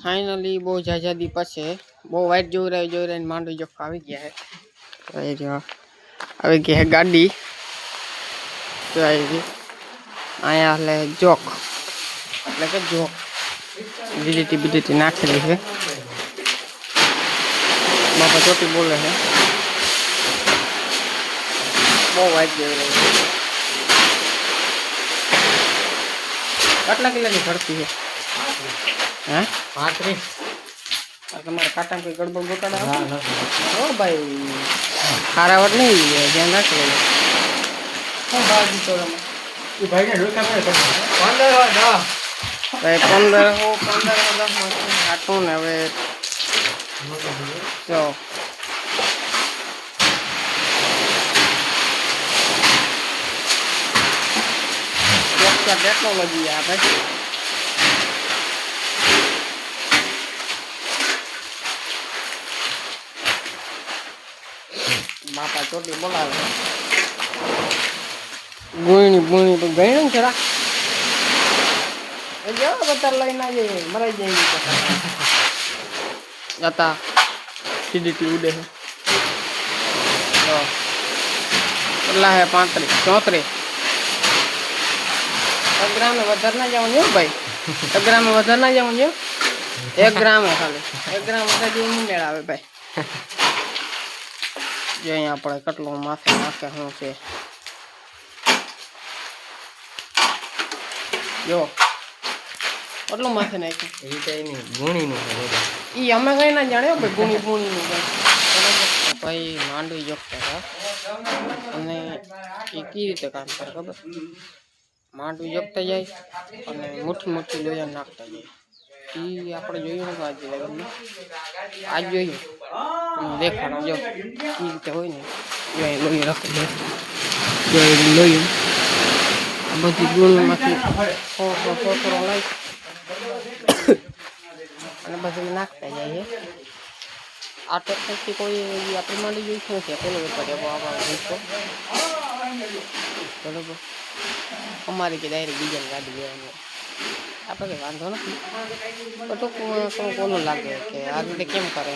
Finally બહુ જાજાદી પછી બહુ વાઇટ જોઈ રહીને માંડવી જોખ આવી ગયા હે આવી ગઈ હે ગાડી તો આવી અહીંયા એટલે જોક એટલે કે જોક બીડીટી નાખેલી છે બાપા ચોટી બોલે છે બહુ વાઇટ જોઈ રહી છે કેટલા કિલોની ભરતી છે હે 35 તમારે કાંટા કોઈ ગડબડ ગોટાડા ઓ ભાઈ ખારાવટ નહીં ધ્યાન રાખી લેજો શું ભાવ દીધો તમે એ ભાઈને રોકા કરે 1510 હાટું ને હવે જો ટેકનોલોજી આ ભાઈ બાપા ચોટી બોલાવે ગુણી તો ગઈ છે રા બધા લઈને જઈએ મરાઈ જાય જતા સીડીટી ઉડે છે કેટલા હે 35 34 1 ગ્રામ વધારે ના જવાનું જો ભાઈ 1 ગ્રામ વધારે ના જવાનું જો 1 ગ્રામ ખાલી 1 ગ્રામ વધારે જેવું નહીં મેળ આવે ભાઈ જો અહીંયા આપણે કેટલો માથે નાખે શું છે જો કેટલું માથે નાખ્યું એ કઈ નહીં ગુણીનું એ અમે કઈ ના જાણ્યો ભાઈ ગુણીનું કઈ ભાઈ માંડવી જોખતા હતા અને એ કેવી રીતે કામ કરે ખબર માંડવી જોખતા જાય અને મુઠ્ઠી લોહીયા નાખતા જાય એ આપણે જોયું નતું આજે લગ્નમાં આજ જોયું દેખાડો જો એ રીતે હોય ને જો લોહી રાખી દે લોહી આ બધી ગોળમાંથી થોડો લાવી અને બધું નાખતા જઈએ આ ટેકનિકથી કોઈ આપણી માંડી જોઈ શું છે પેલો વેપાર એવો આવો બરોબર અમારી કે ડાયરેક્ટ બીજાની ગાડી લેવાની આપણે કંઈ વાંધો નથી પણ તો કોનું લાગે કે આ રીતે કેમ કરે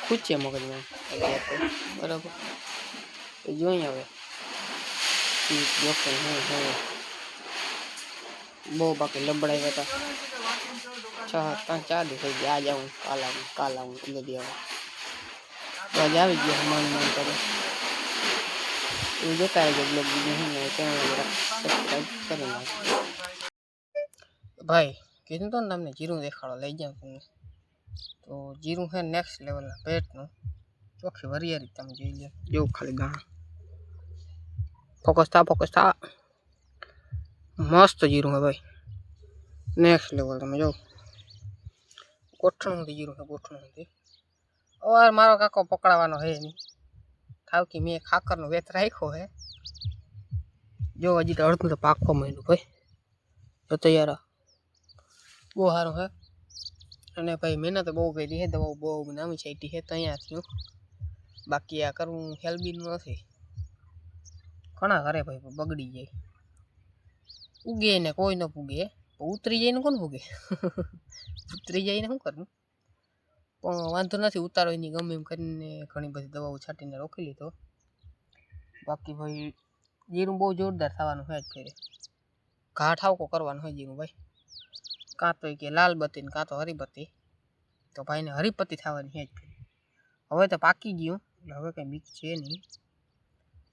ખુદ છે મગજમાં અત્યારે બરાબર તો જોઈએ હવે બહુ બાકી લબડાવ્યા હતા 4 દિવસ થઈ ગયા આજ આવું કાલ આવું બધી આવું તો આજે આવી ગયા માન કરે એવું જોતા રહેજો બ્લોગ બીજું ચેનલ સબસ્ક્રાઈબ કરી નાખો ભાઈ કીધું તો ને તમને જીરું દેખાડો લઈ જાઉં તમને તો જીરું છે નેક્સ્ટ લેવલના પેટનું ચોખ્ખી વરિયારી તમે જોઈ લો જેવું ખાલી ગાણા ફોકસ થા મસ્ત જીરું હે ભાઈ નેક્સ્ટ લેવલ તમે જો ગોઠણું જીરું છે ગોઠણું હવે મારો કાકો પકડાવાનો હે નહીં ખાવ કે મેં ખાકરનો વેત રાખ્યો હે જો હજી તો અડધું તો પાકવા માંડ્યું ભાઈ જો તૈયાર બહુ સારું હે અને ભાઈ મહેનત બહુ કરી છે દવાઓ બહુ નામી છાંટી છે તો અહીંયા થયું બાકી આ કરવું હેલ્બીનું નથી ઘણા ઘરે ભાઈ બગડી જાય ઉગે ને કોઈ ન પૂગે ઉતરી જાય ને કોણ પૂગે ઉતરી જાય ને શું કરવું પણ વાંધો નથી ઉતારો એની ગમે એમ કરીને ઘણી બધી દવાઓ છાંટીને રોકી લીધો બાકી ભાઈ જીરું બહુ જોરદાર થવાનું હોય જ ફેરે ઘા ઠાવકો કરવાનું હોય જીરું ભાઈ કાં તો કે લાલ બત્તી ને કાં તો હરીબત્તી તો ભાઈને હરીપત્તી થવાની હોય જ ફેરે હવે તો પાકી ગયું એટલે હવે કંઈ બીક છે નહીં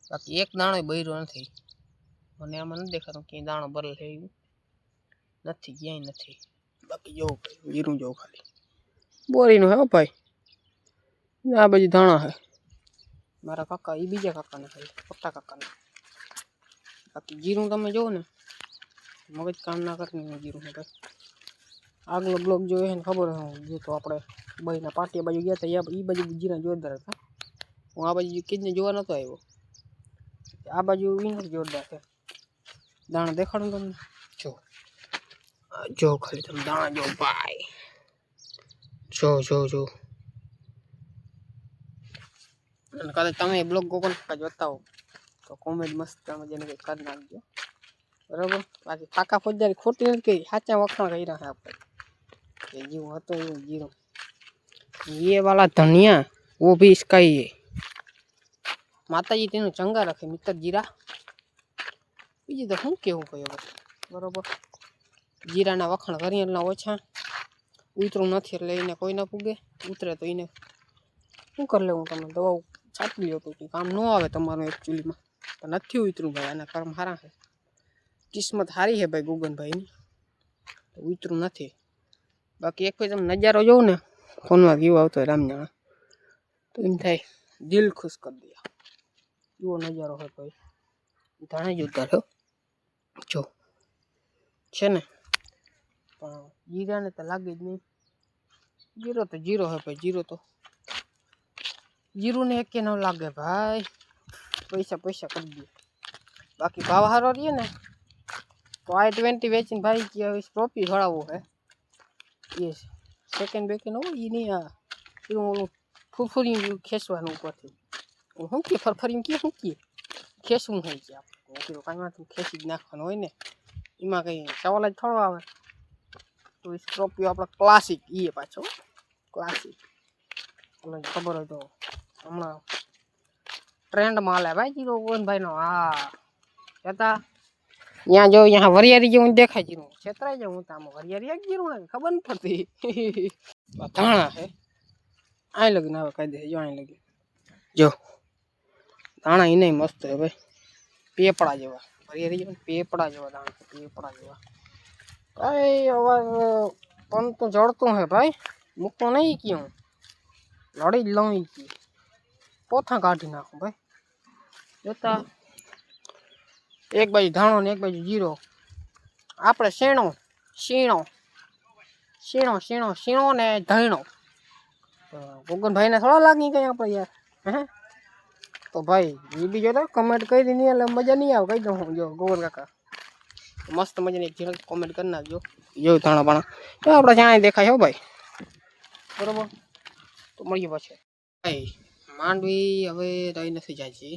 બાકી એક દાણો બૈરો નથી મને આમાં નથી દેખાતું ક્યાંય દાણો બરલ છે એવું નથી ક્યાંય નથી બાકી જોવું ભાઈ જીરું જોવું ખાલી બોરીનું હે ભાઈ આ બધી દાણા હે મારા કાકા એ બીજા કાકાના ખાલી મોટા કાકાના બાકી જીરું તમે જોવો ને મગજ કામ ના કરીને જીરું હે ભાઈ આગલો બ્લોગ જોયો ને ખબર હું જો તો આપણે ભાઈના પાટિયા બાજુ ગયા હતા એ બાજુ જીરા જોરદાર હતા હું આ બાજુ કીધને જોવા નહોતો આવ્યો આ બાજુ વિનર જોરદાર છે દાણા દેખાડું તમને જો ખાલી તમે દાણા જો ભાઈ જો અને કદાચ તમે બ્લોગ ગોગન જોતા હો તો કોમેન્ટ મસ્ત તમે જેને કંઈક કરી નાખજો બરાબર બાકી કાકા ફોજદારી ખોટી નથી કરી સાચા વખાણ કર્યા છે આપણે ये जीरो तो जीरो। ये वाला धनिया वो भी इसका ही है। माता जी तेनु चंगा रखे मित्र जीरा। बीजी तो हूँ केवू कहो बरोबर। जीरा ना वखण करिए एटला ओछा उतरू नहीं एटले इने कोई ना पूगे। उतरे तो इने શું कर लेવું તમે દવા છાંટી લ્યો તો કામ ન આવે તમારું એકચ્યુઅલીમાં તો નથી ઉતરું ભાઈ આના કર્મ સારા છે કિસ્મત સારી છે ભાઈ ગુગનભાઈની તો ઉતરું નથી બાકી એક ભાઈ તમે નજારો જોઉં ને ફોનમાં વ્યૂ આવતો હોય રામ જાણે તો એમ થાય દિલ ખુશ કરી દે એવો નજારો હોય ભાઈ જાણે જ ઉતાર્યો જો છે ને પણ જીરાને તો લાગે જ નહીં જીરો તો જીરો હે ભાઈ जीरो तो जीरो ने एक के न लागे भाई पैसा पैसा कर दिए बाकी भाव हारो रही है ना तो i20 वेचन भाई की अभी स्ट्रॉपी थोड़ा वो है ये सेकंड बेकन हो ये नहीं आ फिर वो फुरफुरी खेसवानो ऊपर थी હું કે ફરફરીને કે હું કે ખેસવું હોય છે આપણે કીધું કાંઈ વાંધો ખેસી જ નાખવાનું હોય ને એમાં કંઈ સવાલ જ થોડો આવે તો સ્કોર્પિયો આપણો ક્લાસિક એ પાછો ક્લાસિક તમને ખબર હોય તો હમણાં ટ્રેન્ડમાં હાલે ભાઈ જીરો ભાઈનો હા જતા यहाँ जो यहाँ वरियारी जो देखा जीरो क्षेत्र जो हूँ ताम वरियारी एक जीरो है खबर नहीं पड़ती धाणा है आए लगी ना कह दे जो आए लगी जो धाणा ही नहीं मस्त है भाई पेपड़ा जेवा वरियारी जो पेपड़ा जेवा धाणा पेपड़ा जेवा भाई अवर पन तो जड़तो है भाई मुक्को नहीं क्यों लड़ी लई की पोथा काटी नाखो भाई जोता एक बाजू धाणो ने एक बाजू जीरो आपणे शीणो शीणो शीणो शीणो शीणो ने धणो गोगन भाई ने थोड़ा लागी कहीं आप यार हैं तो भाई ये भी जो कमेंट कर दी नहीं मजा नहीं आवे कही दऊँ जो गोगन काका मस्त मजा एक जीरो कमेंट कर नाखजो जो धाणा बाणा तो आपणे जाने देखा हो भाई बराबर तो मळीए पाछे भाई मांडवी हवे रही नहीं जाय छे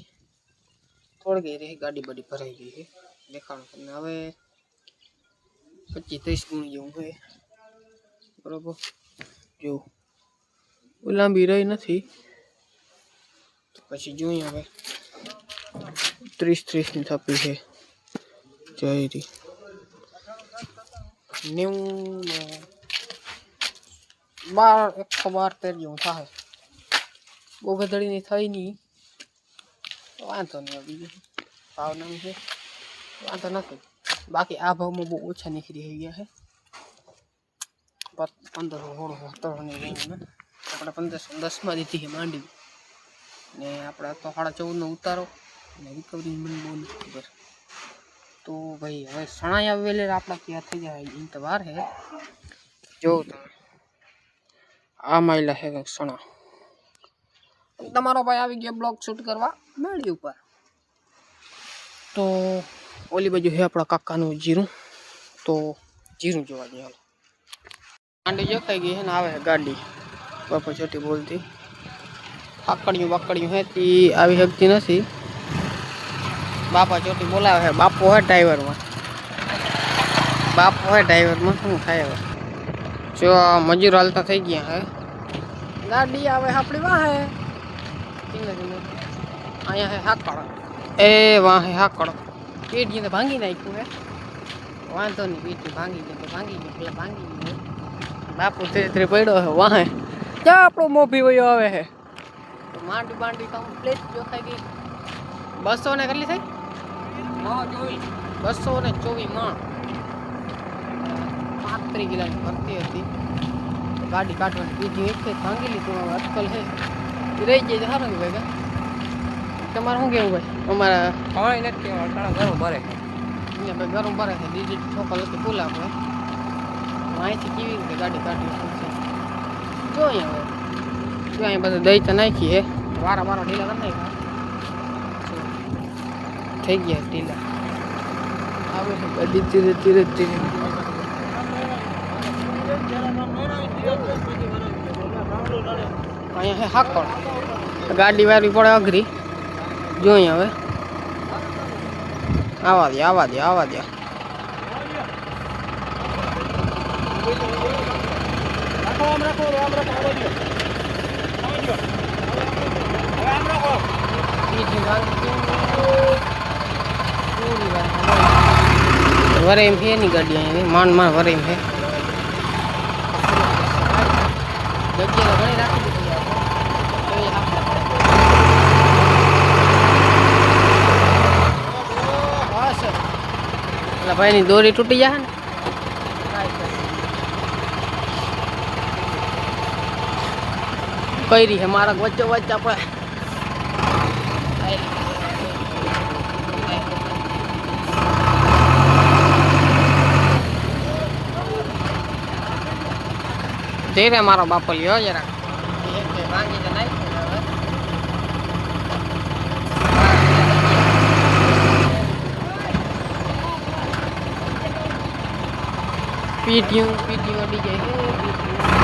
थोड़ी गई रही गाड़ी बड़ी भराई गई है देखा हमें 25-30 गुण जो है बराबर जो लांबी रही नहीं तो पीछे जो हमें 30-30 ની થાપી છે જઈ રહી 112 જેવું થાય બહુ ગધડી ની થઈ નહીં વાંધો નહીં બીજું ભાવ નહીં છે વાંધો નથી બાકી આ ભાવમાં બહુ ઓછા નીકળી ગયા છે 1500-1600 રેન્જમાં આપણે 1510માં દીધી છે માંડી ને આપણે તો 14.5નો ઉતારો ને રિકવરી મને બહુ નથી ખબર તો ભાઈ હવે સણાયા વેલે આપણા ક્યાં થઈ જાય એ તો વાર છે જો તમે આ માયલા છે સણા તમારો ભાઈ આવી ગયો બ્લોગ શૂટ કરવા મેળી ઉપર તો ઓલી બાજુ છે આપણા કાકાનું જીરું તો જીરું જોવા જઈએ હાલો ગાંડી જોખાઈ ગઈ છે ને આવે ગાડી બાપા છોટી બોલતી આકડિયું બાકડિયું હે તી આવી શકતી નથી બાપા છોટી બોલાવે છે બાપો હે ડ્રાઈવરમાં શું થાય હવે જો મજૂર હાલતા થઈ ગયા હે ગાડી આવે આપણી વાહે ધીમે ધીમે અહીંયા હે હાકડ એ વાહ હે હાકડ પેઢીને ભાંગી નાખ્યું હે વાંધો નહીં પેઢી ભાંગી ગઈ તો ભાંગી ગઈ પેલા ભાંગી ગઈ બાપુ ધીરે ધીરે પડ્યો હે વાહે ક્યાં આપણો મોભી વયો આવે હે તો માંડી માંડી કમ્પ્લીટ જો થઈ ગઈ 200 ને કેટલી થઈ 224 માં 35 કિલોની ભરતી હતી ગાડી કાઢવાની બીજી એક ભાંગી લીધું હવે અટકલ છે રહી જાય સારું ને ભાઈ તમારે શું કેવું ભાઈ અમારા પાણી નથી ગરમ ભરે અહીંયા ભાઈ ગરમ ભરે છે બીજી છોકર હતી બોલા આપણે અહીંથી કેવી રીતે ગાડી કાઢવી જો અહીંયા હવે જો અહીંયા બધું દહીં તો નાખી હે વારા ઢીલા કરી નાખ્યા થઈ ગયા ઢીલા આવે છે ગાડી ધીરે ધીરે ધીરે અહીંયા હે હાકડ ગાડી વારવી પડે અઘરી જોઈ હવે આવા દે वरेम है नहीं गाड़ी आई मान मान वरेम है जग्या तो घणी राखी दीधी है तो ये हाथ એટલે ભાઈ ની દોરી તૂટી જાય ને કઈ રહી છે મારા વચ્ચે વચ્ચે આપણે ધીરે મારો બાપો લ્યો જરા ભાંગી તો નાખ્યું હવે પીટીયું અડી જાય છે